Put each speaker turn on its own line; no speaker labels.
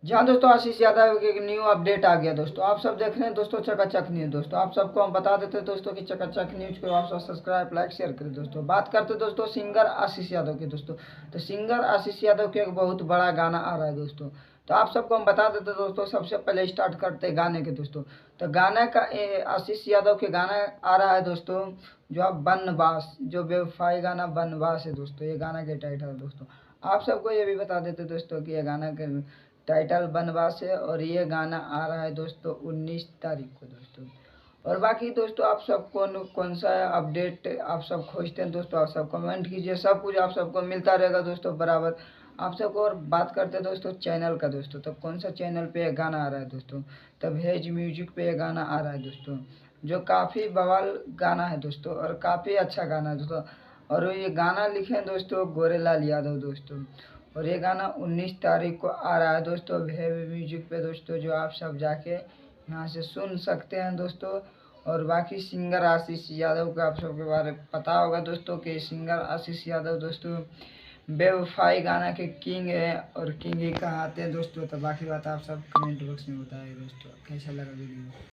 जी हाँ दोस्तों, आशीष यादव की एक न्यू अपडेट आ गया दोस्तों। आप सब देख रहे हैं दोस्तों चकाचक न्यूज। दोस्तों आप सबको हम बता देते हैं दोस्तों कि चकाचक न्यूज को आप सब सब्सक्राइब, लाइक, शेयर करें। दोस्तों बात करते हैं दोस्तों सिंगर आशीष यादव की। दोस्तों तो सिंगर आशीष यादव के एक बहुत बड़ा गाना आ रहा है दोस्तों। तो आप सबको हम बता देते हैं दोस्तों, सबसे पहले स्टार्ट करते हैं गाने के दोस्तों। तो गाने का आशीष यादव के गाना आ रहा है दोस्तों, जो आप बनवास, जो बेवफाई गाना बनवास है दोस्तों, ये गाना के टाइटल है दोस्तों। आप सबको ये भी बता देते दोस्तों कि ये गाना के टाइटल बनवास है और ये गाना आ रहा है दोस्तों 19 तारीख को दोस्तों। और बाकी दोस्तों आप सब कौन सा अपडेट आप सब खोजते हैं दोस्तों, आप सब कमेंट कीजिए, सब कुछ आप सबको मिलता रहेगा दोस्तों बराबर आप सबको। और बात करते हैं दोस्तों चैनल का दोस्तों, तो कौन सा चैनल पे ये गाना आ रहा है दोस्तों, तब हेज म्यूजिक पे ये गाना आ रहा है दोस्तों, जो काफ़ी बवाल गाना है दोस्तों और काफ़ी अच्छा गाना है दोस्तों। और ये गाना लिखे हैं दोस्तों गोरेलाल यादव दोस्तों। और ये गाना 19 तारीख को आ रहा है दोस्तों हेवी म्यूजिक पे दोस्तों, जो आप सब जाके यहाँ से सुन सकते हैं दोस्तों। और बाकी सिंगर आशीष यादव का आप सबके बारे में पता होगा दोस्तों कि सिंगर आशीष यादव दोस्तों बेवफाई गाना के किंग है और किंग ही कहाते हैं दोस्तों। तो बाकी बात आप सब कमेंट बॉक्स में बताइए दोस्तों, कैसा लगा वीडियो।